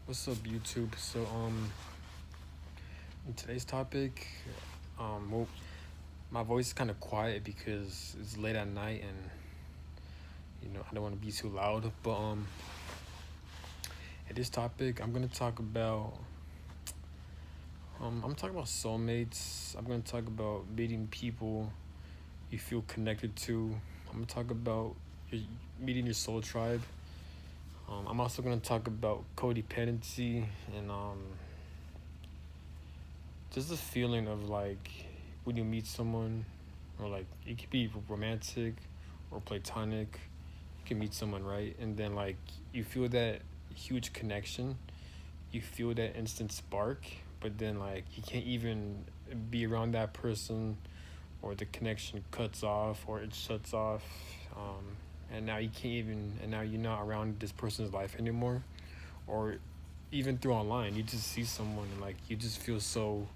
What's up, YouTube? In today's topic, well, my voice is kind of quiet because it's late at night and I don't want to be too loud. But in this topic, I'm gonna talk about I'm talking about soulmates. I'm gonna talk about meeting people you feel connected to. I'm gonna talk about your, meeting your soul tribe. I'm also gonna talk about codependency and just the feeling of like when you meet someone, or like it could be romantic or platonic. You can meet someone, right? And then like you feel that huge connection, you feel that instant spark, but then like you can't even be around that person, or the connection cuts off or it shuts off. And now you can't even, and now you're not around this person's life anymore, or even through online, you just see someone and like you just feel so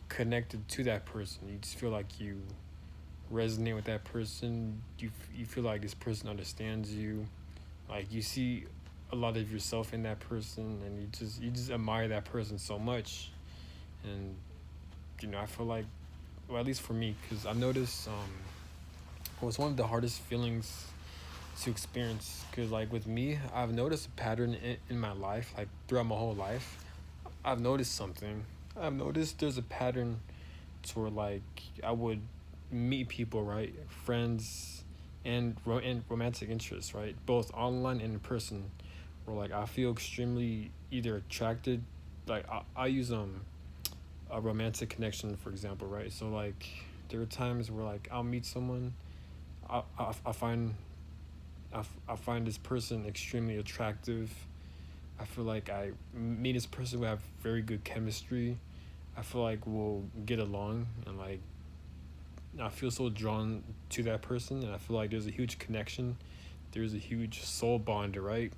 connected to that person. You just feel like you resonate with that person. You feel like this person understands you. Like you see a lot of yourself in that person, and you just admire that person so much. And I feel like, well, at least for me, because I noticed it was one of the hardest feelings to experience. Because like with me, I've noticed a pattern in my life, like throughout my whole life. I've noticed something. I've noticed there's a pattern to where like I would meet people, right, friends, and romantic interests, right, both online and in person. Where like I feel extremely either attracted, like I use a romantic connection for example, right. So like there are times where like I'll meet someone, I find I find this person extremely attractive. I feel like I meet this person, we have very good chemistry. I feel like we'll get along, and like I feel so drawn to that person, and I feel like there's a huge connection. There's a huge soul bond, right?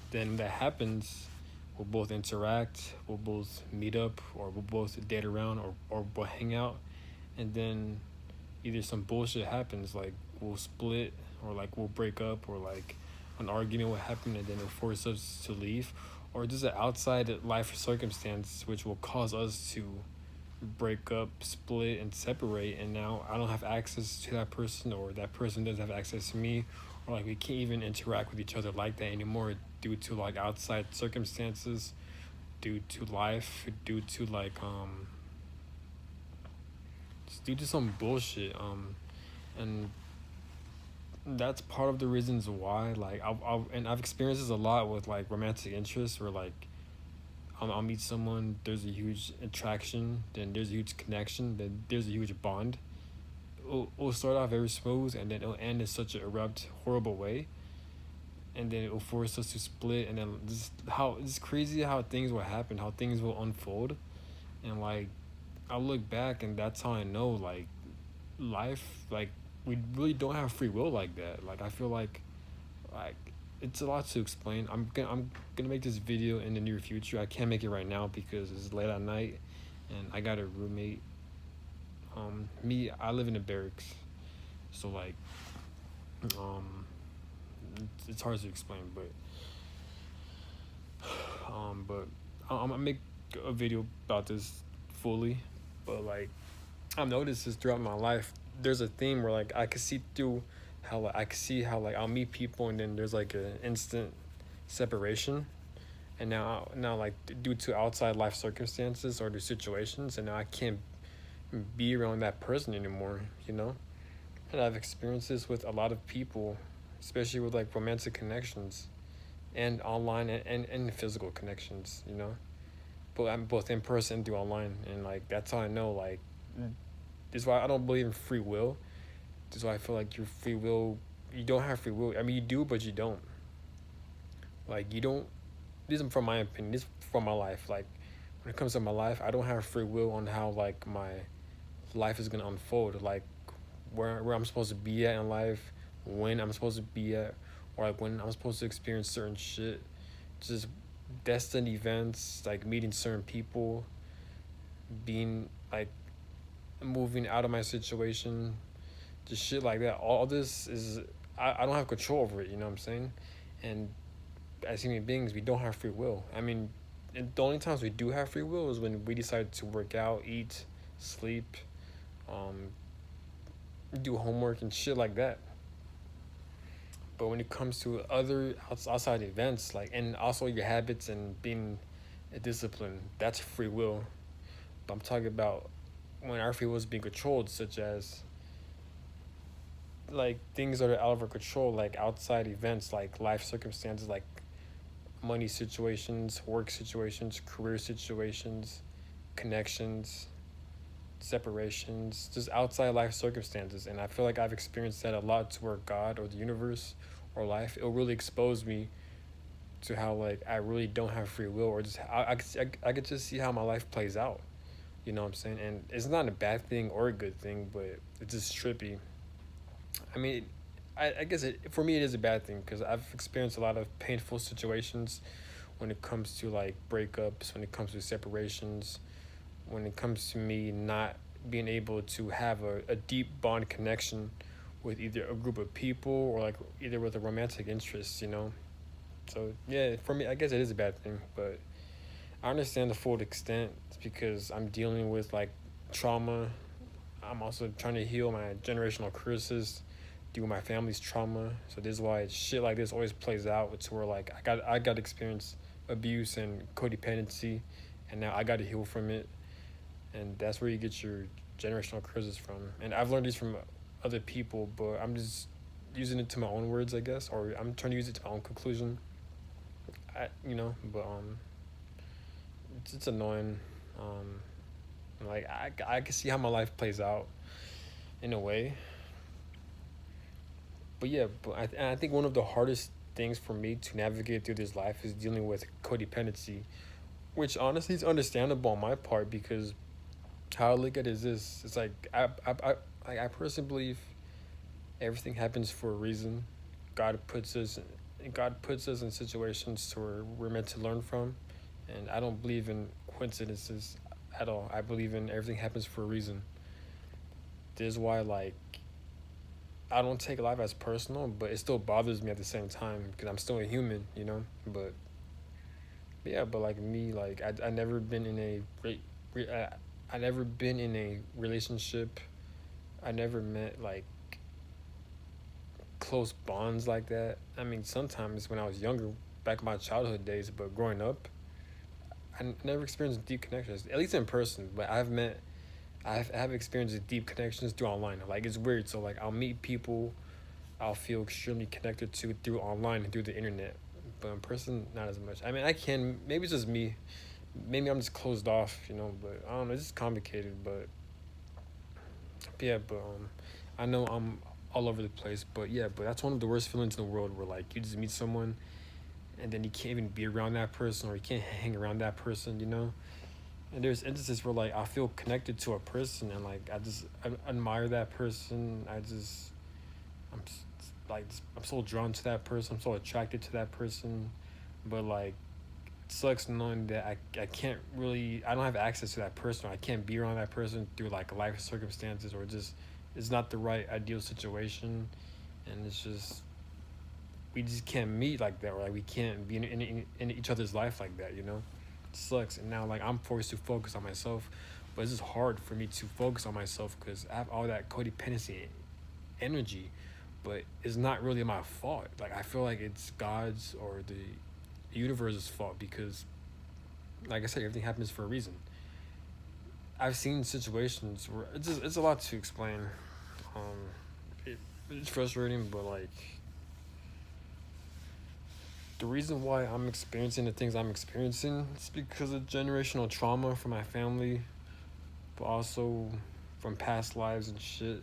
Then when that happens, we'll both interact, we'll both meet up, or we'll both date around, or we'll hang out, and then either some bullshit happens, like we'll split, or like we'll break up, or like an argument will happen, and then it'll force us to leave, or just an outside life circumstance which will cause us to break up, split, and separate. And now I don't have access to that person, or that person doesn't have access to me, or like we can't even interact with each other like that anymore due to like outside circumstances, due to life, due to like just due to some bullshit. And that's part of the reasons why like I've experienced this a lot with like romantic interests, where like I'll meet someone, there's a huge attraction, then there's a huge connection, then there's a huge bond. It'll start off very smooth, and then it'll end in such an abrupt, horrible way, and then it'll force us to split, and then just how it's crazy how things will happen, how things will unfold. And like I look back, and that's how I know like life, like we really don't have free will like that. Like I feel like it's a lot to explain. I'm gonna make this video in the near future. I can't make it right now because it's late at night, and I got a roommate. Me, I live in the barracks, so like it's hard to explain, but I'm gonna make a video about this fully. But like I've noticed this throughout my life. There's a theme where like I can see through how like I can see how like I'll meet people, and then there's like an instant separation. And now like due to outside life circumstances or the situations, and now I can't be around that person anymore, you know. And I've experienced this with a lot of people, especially with like romantic connections, and online, and physical connections, you know. But I'm both in person and through online, and like that's how I know like this is why I don't believe in free will. This is why I feel like your free will, you don't have free will. I mean, you do, but you don't. Like you don't. This is from my opinion. This is from my life. Like when it comes to my life, I don't have free will on how like my life is gonna unfold. Like where I'm supposed to be at in life, when I'm supposed to be at, or like when I'm supposed to experience certain shit. Just destined events, like meeting certain people, being like moving out of my situation, just shit like that. All this is I don't have control over it. You know what I'm saying? And as human beings, we don't have free will. I mean, and the only times we do have free will is when we decide to work out, eat, sleep, um, do homework and shit like that. But when it comes to other outside events, like, and also your habits and being a discipline, that's free will. But I'm talking about when our free will is being controlled, such as like things that are out of our control, like outside events, like life circumstances, like money situations, work situations, career situations, connections, separations, just outside life circumstances. And I feel like I've experienced that a lot, to where God or the universe or life, it'll really expose me to how like I really don't have free will, or just I could just see how my life plays out. You know what I'm saying? And it's not a bad thing or a good thing, but it's just trippy. I mean, I guess for me it is a bad thing because I've experienced a lot of painful situations when it comes to like breakups, when it comes to separations, when it comes to me not being able to have a deep bond connection with either a group of people or like either with a romantic interest, you know? So yeah, for me, I guess it is a bad thing, but I understand the full extent. It's because I'm dealing with like trauma. I'm also trying to heal my generational curses due to my family's trauma. So this is why shit like this always plays out. To where like I got to experience abuse and codependency, and now I got to heal from it, and that's where you get your generational curses from. And I've learned these from other people, but I'm just using it to my own words, I guess, or I'm trying to use it to my own conclusion. But it's annoying. Like I can see how my life plays out in a way. But yeah, I think one of the hardest things for me to navigate through this life is dealing with codependency, which honestly is understandable on my part because how I look at it is this: it's like I personally believe everything happens for a reason. God puts us God puts us in situations to where we're meant to learn from, and I don't believe in coincidences at all. I believe in everything happens for a reason. This is why like I don't take life as personal, but it still bothers me at the same time because I'm still a human, you know. But yeah, but like me, like I never been in a I never been in a relationship. I never met like close bonds like that. I mean, sometimes when I was younger, back in my childhood days, but growing up, I never experienced deep connections, at least in person. But I have experienced deep connections through online. Like it's weird. So like I'll meet people I'll feel extremely connected to through online and through the internet, but in person not as much. I mean, I can maybe it's just me. Maybe I'm just closed off, you know. But I don't know. It's just complicated. But yeah, I know I'm all over the place. But yeah, but that's one of the worst feelings in the world, where like you just meet someone and then you can't even be around that person, or you can't hang around that person, you know. And there's instances where like I feel connected to a person and like I admire that person. I'm like I'm so drawn to that person. I'm so attracted to that person, but like it sucks knowing that I can't really I don't have access to that person. Or I can't be around that person through like life circumstances, or just it's not the right ideal situation, and it's just we just can't meet like that, or like we can't be in each other's life like that. You know, it sucks. And now like I'm forced to focus on myself, but it's just hard for me to focus on myself because I have all that codependency energy, but it's not really my fault. Like I feel like it's God's or the universe's fault because, like I said, everything happens for a reason. I've seen situations where it's a lot to explain. Um, it's frustrating, but like the reason why I'm experiencing the things I'm experiencing is because of generational trauma from my family, but also from past lives and shit.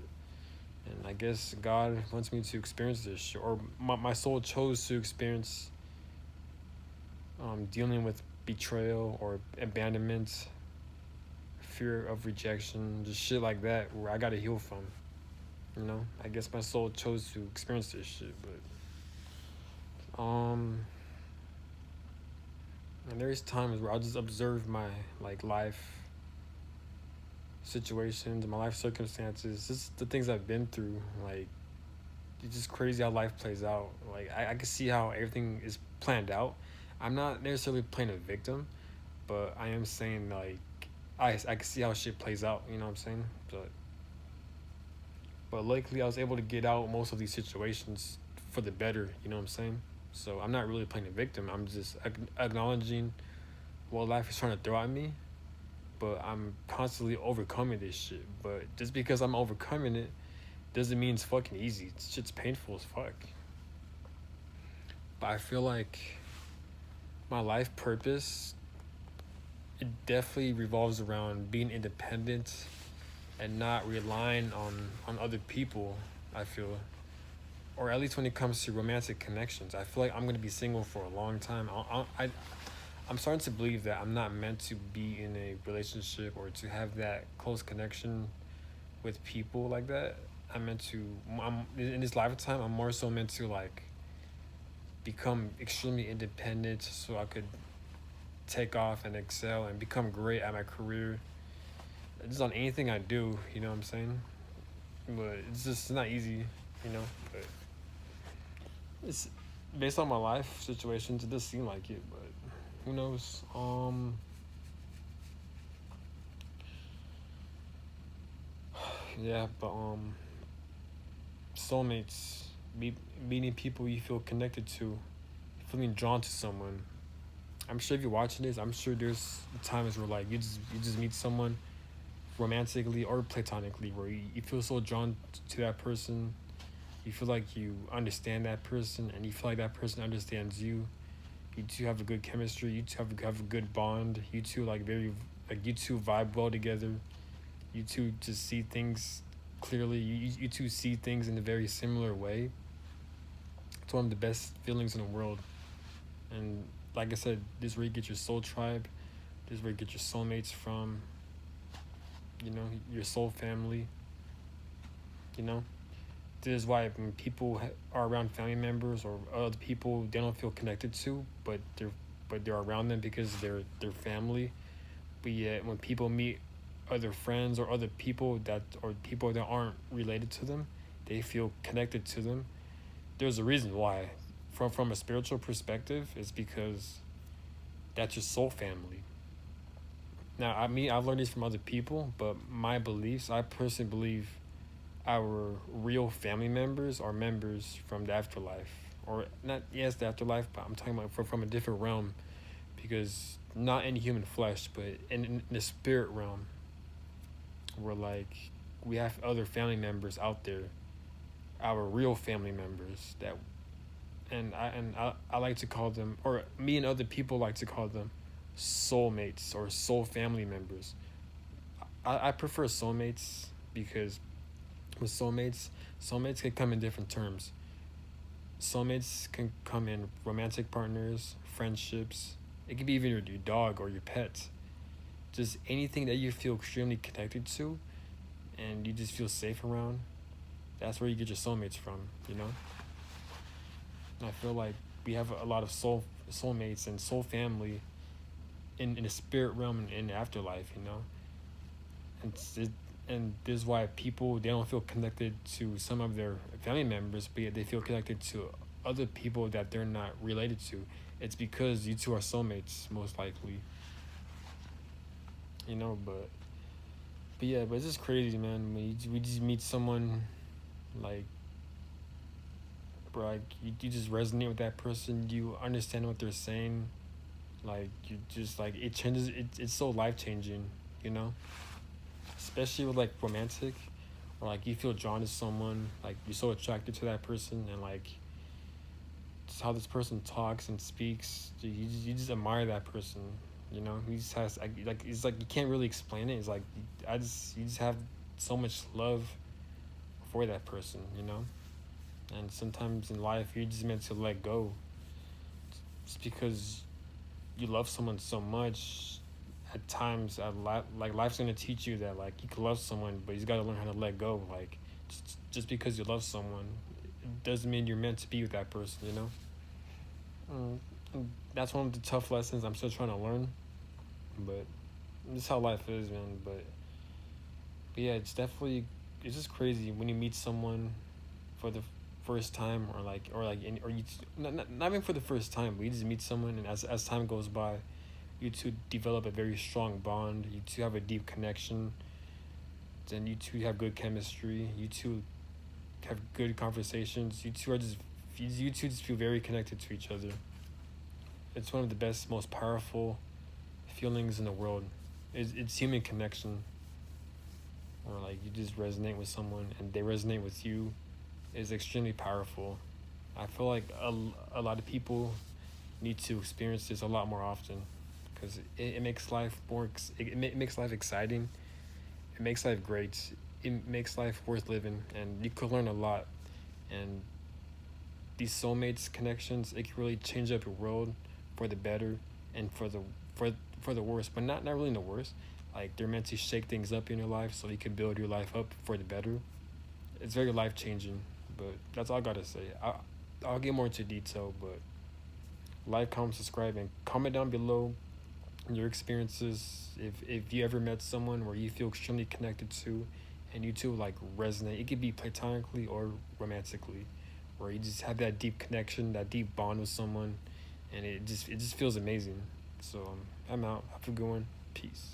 And I guess God wants me to experience this shit, or my soul chose to experience dealing with betrayal or abandonment, fear of rejection, just shit like that, where I gotta heal from. You know, I guess my soul chose to experience this shit, but and there's times where I'll just observe my like life situations, my life circumstances, just the things I've been through, like it's just crazy how life plays out. Like I can see how everything is planned out. I'm not necessarily playing a victim, but I am saying like I can see how shit plays out. You know what I'm saying? But luckily I was able to get out most of these situations for the better. You know what I'm saying? So I'm not really playing a victim. I'm just acknowledging what life is trying to throw at me, but I'm constantly overcoming this shit. But just because I'm overcoming it doesn't mean it's fucking easy. It's shit's painful as fuck. But I feel like my life purpose, it definitely revolves around being independent and not relying on other people. I feel, or at least when it comes to romantic connections, I feel like I'm gonna be single for a long time. I'm starting to believe that I'm not meant to be in a relationship or to have that close connection with people like that. I'm meant to. I'm in this lifetime. I'm more so meant to like become extremely independent, so I could take off and excel and become great at my career. Just on anything I do, you know what I'm saying? But it's just not easy, you know. But it's based on my life situations. It does seem like it, but who knows? Yeah, but soulmates, meeting people you feel connected to, feeling drawn to someone. I'm sure if you're watching this, I'm sure there's times where like you just meet someone romantically or platonically where you feel so drawn to that person. You feel like you understand that person and you feel like that person understands you. You two have a good chemistry. You two have a good bond. You two like you two vibe well together. You two just see things clearly. You two see things in a very similar way. It's one of the best feelings in the world. And like I said, this is where you get your soul tribe. This is where you get your soulmates from. You know, your soul family. You know, this is why when people are around family members or other people they don't feel connected to, but they're around them because they're family. But yet, when people meet other friends or other people that aren't related to them, they feel connected to them. There's a reason why. From a spiritual perspective, it's because that's your soul family. Now, I've learned this from other people, but my beliefs, I personally believe our real family members are members from the afterlife, or not. Yes, the afterlife, but I'm talking about from a different realm, because not in human flesh, but in the spirit realm, where like we have other family members out there, our real family members that, I like to call them, or me and other people like to call them, soulmates or soul family members. I prefer soulmates because with soulmates can come in different terms. Soulmates can come in romantic partners, friendships. It could be even your dog or your pet. Just anything that you feel extremely connected to and you just feel safe around. That's where you get your soulmates from, you know? And I feel like we have a lot of soulmates and soul family in the spirit realm and in the afterlife, you know? And and this is why people they don't feel connected to some of their family members, but yet they feel connected to other people that they're not related to. It's because you two are soulmates, most likely. You know, but yeah, but it's just crazy, man. We just meet someone, like, bro, like you just resonate with that person. You understand what they're saying. Like you just like it changes. It's so life changing, you know. Especially with like romantic, or like you feel drawn to someone, like you're so attracted to that person, and like just how this person talks and speaks, you just admire that person. You know, he just has like it's like you can't really explain it. It's like you just have so much love for that person. You know, and sometimes in life you're just meant to let go, just because you love someone so much. At times, like life's gonna teach you that like you can love someone, but you gotta learn how to let go. Like just because you love someone, it doesn't mean you're meant to be with that person. You know. And that's one of the tough lessons I'm still trying to learn. But this is how life is, man. But yeah, it's just crazy when you meet someone for the first time, or you not even for the first time, but you just meet someone, and as time goes by, you two develop a very strong bond. You two have a deep connection. Then you two have good chemistry. You two have good conversations. You two just feel very connected to each other. It's one of the best, most powerful feelings in the world. It's human connection, or like you just resonate with someone and they resonate with you, is extremely powerful. I feel like a lot of people need to experience this a lot more often, because it makes life it makes life exciting. It makes life great. It makes life worth living, and you could learn a lot. And these soulmates connections, it can really change up your world for the better and for the worse, but not really in the worst. Like they're meant to shake things up in your life so you can build your life up for the better. It's very life changing. But that's all I gotta say. I'll get more into detail, but like, comment, subscribe, and comment down below your experiences. If you ever met someone where you feel extremely connected to, and you two like resonate. It could be platonically or romantically, where you just have that deep connection, that deep bond with someone, and it just feels amazing. So I'm out. Have a good one. Peace.